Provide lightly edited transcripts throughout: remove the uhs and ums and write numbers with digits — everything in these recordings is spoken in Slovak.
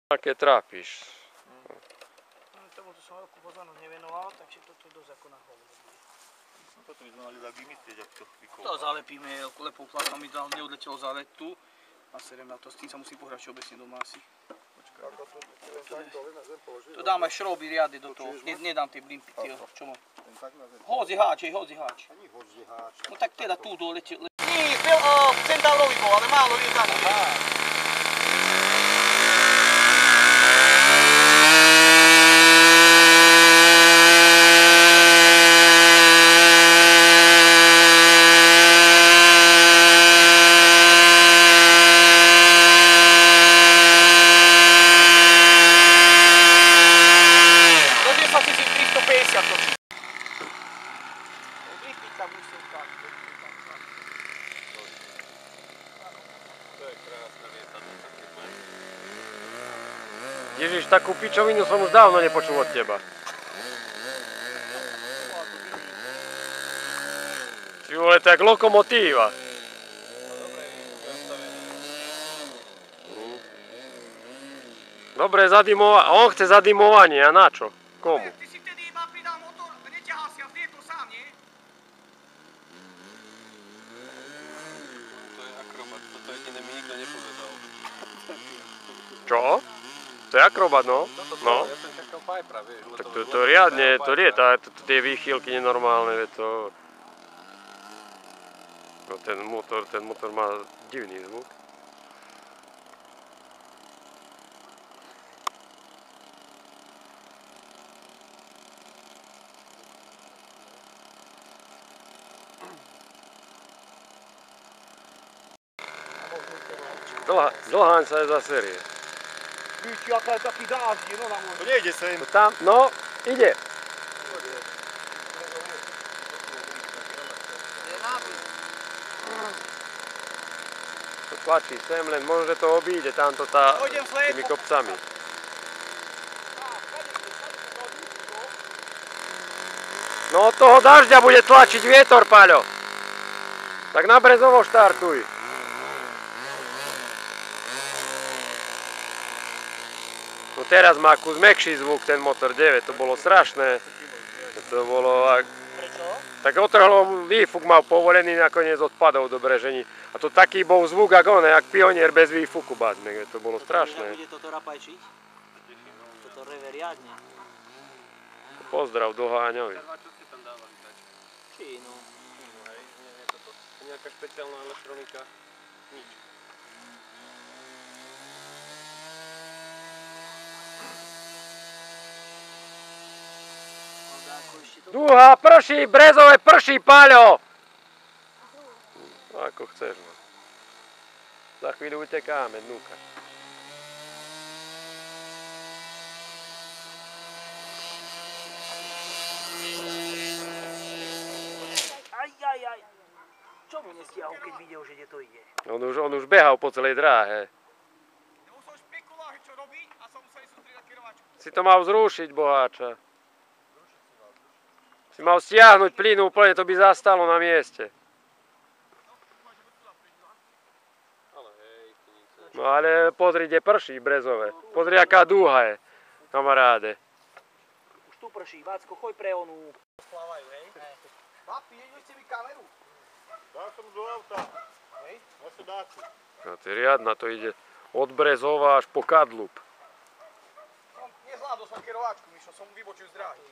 Aké trápiš? Tomuto som veľkú pozornosť nevenoval, takže toto je dosť ako na hlavu. Potom by sme mali tak vymyslieť, ak to vykopať. To zalepíme lepou plastou, mi neodletelo zálet tu a serem na to, s tým sa musí pohrať všeobecne doma asi. Tu dám aj šrouby riadne do toho, nedám tie blimpy, čo mám. Hodzí háč, Ani hodzí háč. No tak teda tu doletel. Nie, centaurový bol, ale málo je tam. Ježiš, takú pičovinu som už dávno nepočul od teba. Ty vole, tak lokomotíva. Dobre, zadimovanie. On chce zadimovanie, a na čo? Komu? Ty si vtedy iba pridal motor, neťahal si a vlietol sám, nie? To je akrobat, toto jediné mi nikto nepovedal. Čo? To je akrobat, no? No. Ja som čakal Pipera, vieš. Tak to riadne, to lieta, tie výchylky nenormálne, to... No ten motor má divný zvuk. Dlháň sa je za série. Víš, aká je taký dážď, no na môj. To nejde sem. Tam, no, ide. To tlačí sem, len možno, že to obíde tamto tými kopcami. No od toho dažďa bude tlačiť vietor, Paľo. Tak na Brezovo štartuj. No teraz má kus mäkší zvuk ten motor 9, to bolo strašné. To bolo... Prečo? Tak otrhlo, výfuk mal povolený, nakoniec odpadol do Brežení. A to taký bol zvuk, ako jak Pionier bez výfuku, bázme, to bolo strašné. Bude toto rapajčiť? Toto reve riadne. Pozdrav Dlháňovi. Čo ste tam dávali tak? Čínu. Hej, nie toto. Nejaká špeciálna elektronika? Nič. Duha, prší, Brezové prší, Paľo! Ako chceš, no. Za chvíľu utekáme, dnúka. Aj. Čo mu nestiahol, keď videl, že kde to ide? On už behal po celej dráhe. Ja som špekuloval, čo robí a som musel sústrediť kerovačku. Si to mal zrušiť, boháča. Si mal stiahnuť plyn úplne, to by zastalo na mieste. Ale hej, to nič. No ale pozri, kde prší Brezové. Pozri, aká dúha je, kamaráde. Už tu prší, Vácko, choď pre onu. Splávajú, hej? Papi, neďte mi kameru. Dal som do auta. Hej? Na sedáku. No to je riadna, to ide od Brezova až po Kadlub. Nezvládol som kerovačku, Mišo, som mu vybočil z dráhy.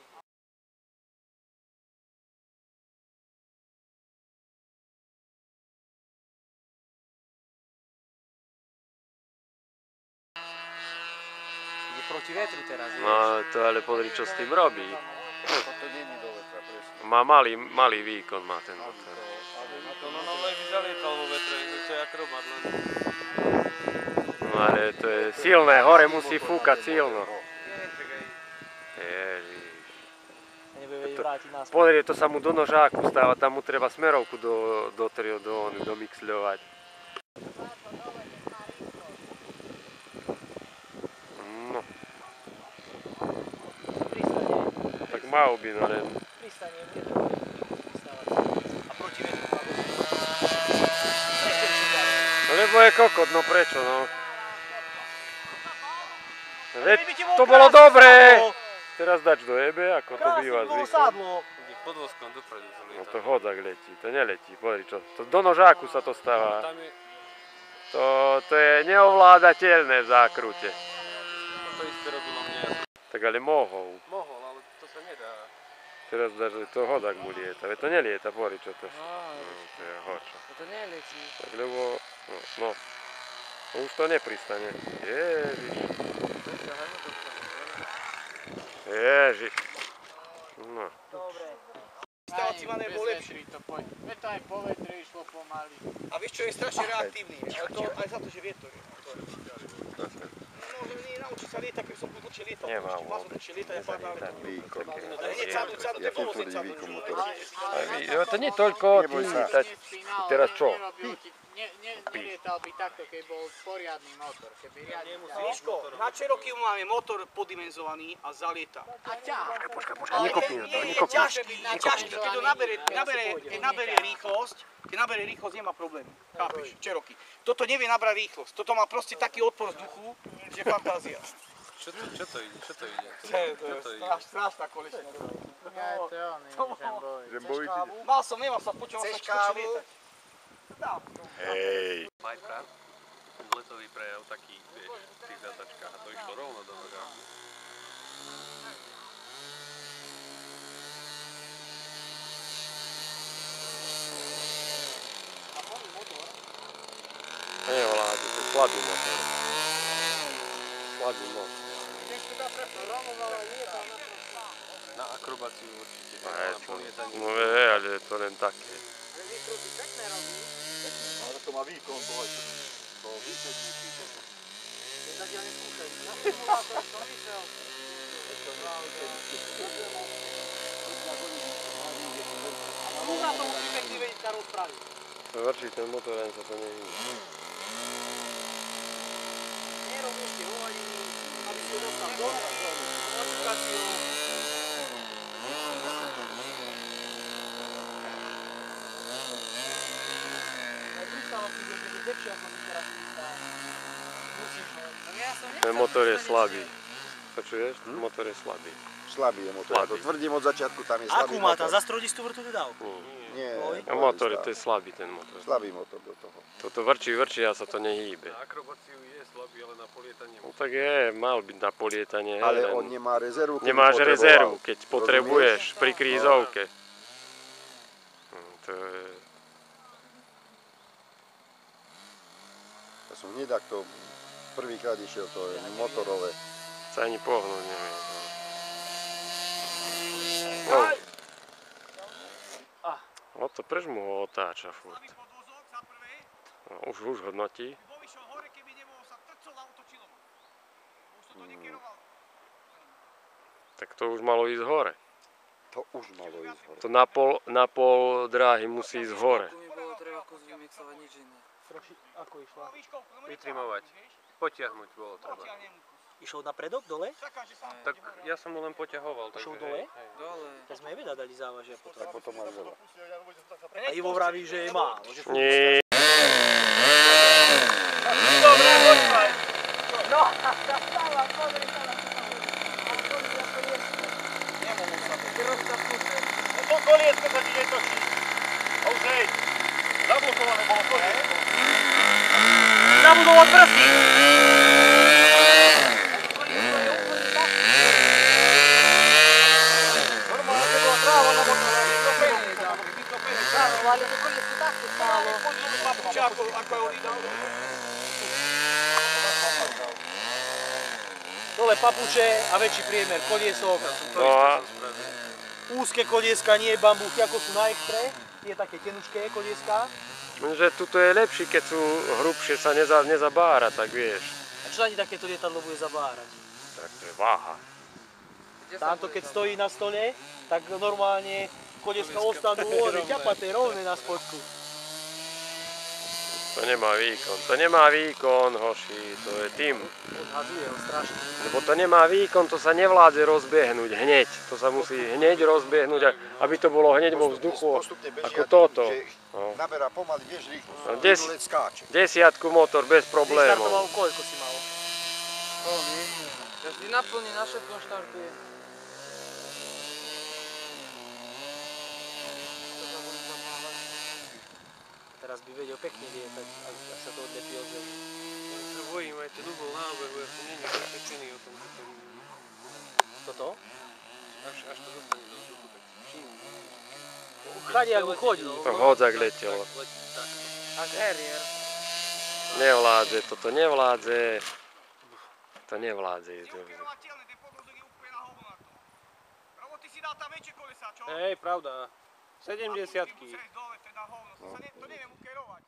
Ide proti vetru teraz, vieš? No to ale pozri, čo s tým robí. To nie je do vetra, presne. Má malý výkon, má ten motor. No by zalietal vo vetre, no to je akrobat len. No ale to je silné, hore musí fúkať silno. Ježiš. Nebude vedieť vrátiť nás. Pozri, to sa mu do nožáku stáva, tam mu treba smerovku domixľovať. No. Tak mal by, no len. Pristanie, a proti vetru. No lebo je kokot, no prečo, no. Veď to bolo dobré! Teraz dač do jebe, ako to býva zvykom. Sadlo. Pod voskom dopredu to No lieta. to hodzak letí, to neletí, pozri čo. To do nožáku sa to stáva. Tam je To je neovládateľné v zákrute. to isté robilo mne. Tak ale mohol. Mohol, ale to sa nedá. Teraz dač, to hodzak mu lieta. Veď to nelieta, pozri čo to. To je horšie. To neletí. Tak lebo, no. Už to nepristane. Ježiš. Ježiš. No. Dobre. Stávací ma nebol lepší. Veď to aj po vetre išlo pomaly. A vieš čo je strašne reaktívny, ale to aj za to, že vietor je. No, nie naučí sa lietať, keby som dlhšie lietal. Nemá Ešte vás dlhšie lietať, ja pár Ten výkon. ale hneď sádu, to je polozec sádu. To nie toľko tým lítať. Teraz čo? Nelietal by takto, keď bol poriadny motor. Keby riadny Miško, na Cherokee máme motor poddimenzovaný a zalieta. a ťah. Počkaj, nekopni na to, Nie, nekopni. ťažký, keď to nabere rýchlosť, nemá problém. Chápeš, Cherokee. Toto nevie nabrať rýchlosť, toto má proste taký odpor vzduchu, že fantázia. Čo to ide? Čo to ide? To je strašná kolečná. Ja, to je on, Žembovič. Nemal som, počul sa skočil lietať. Hej. Majpra, letový prejav taký, vieš, v tých zadačkách a to išlo rovno do nožáku. Nevládu, to je slabý motor. Slabý motor. Na akrobáciu určite, No, na polietanie. no ale je to len také. Ale to má výkon, boj. To výkonnejší. Múza to musí pekne vedieť sa rozpraviť. Vrčí ten motor, len sa to nevidí. Nerobíte hovadiny, aby si ho dostal do modifikáciu. Ten motor je slabý. Počuješ? Ten motor je slabý. Slabý je motor. Slabý. To tvrdím od začiatku, tam je slabý Akú má motor. tam? Za 100 vrtú dal? Nie, A motor, to je slabý ten motor. slabý motor do toho. Toto vrčí a sa to nehýbe. Na akrobáciu je slabý, ale na polietanie No tak je, mal byť na polietanie. Ale len on nemá rezervu, keby nemáš potreboval. rezervu, keď potrebuješ pri krízovke. To je... Ja som hneď takto prvýkrát išiel, to je motorové. sa ani pohnúť nevie. No. No to preč mu ho otáča furt. No, už hodnotí. Tak to už malo ísť hore. To už malo ísť hore. To na pol dráhy musí ísť hore. Mi bolo treba kus vymixovať, nič iné. Ako išla? Vytrimovať. Potiahnuť bolo treba. Išiel na predok, dole? Tak ja som mu len poťahoval. Išiel takže dole? hej. Dole. Tak sme jej dali závažia potom. Tak potom máš veľa. A Ivo vraví, že je málo. Že furt Nie. Dobre, poďme. No, zastáva, pozri sa na to. Nemohol sa to. To koliesko sa ti netočí. A už hej. Zablokované bolo koliesko. Zabudol od prsty. Normálne, že bola tráva na motore. Ale to koliesko takto stálo. Papučáko, ako je oni dal. Dole papuče a väčší priemer koliesok. No a Úzke kolieska, nie bambúchy, ako sú na Extre. Nie také tenučké kolieska. že tuto je lepší, keď sú hrubšie, sa nezabára, tak vieš. A čo ani takéto lietadlo bude zabárať? Tak to je váha. Tamto keď stojí na stole, tak normálne kolieska ostanú ťapaté, rovné na spodku. To nemá výkon, hoši, to je tým. Odhazuje ho strašne. Lebo to nemá výkon, to sa nevládze rozbehnúť hneď. To sa musí hneď rozbehnúť, aby to bolo hneď vo vzduchu, Postupne beží, ako toto. že No. naberá pomaly, vieš, rýchlosť. No, Minulec skáče. Desiatku motor bez Startoval, problémov. koľko si mal? Vždy naplní, na všetkom štartuje. Teraz by vedel pekne lietať, ak sa to odlepí od zemi. Ja sa bojím aj ten uhol na obehu, ja som není presvedčený o tom, že to Toto? až to dostane do vzduchu, tak čím? Chade, ako chodí. To hodzak letelo. Až Harrier. Nevládze, toto nevládze. To nevládze ísť do vzduchu. Neukerovateľné, ten podvozok je úplne na hovno na to. Robo, ty si dal tam väčšie kolesá, čo? Hej, pravda. 70-ky. Musíš dole, to je na hovno, to neviem ukerovať.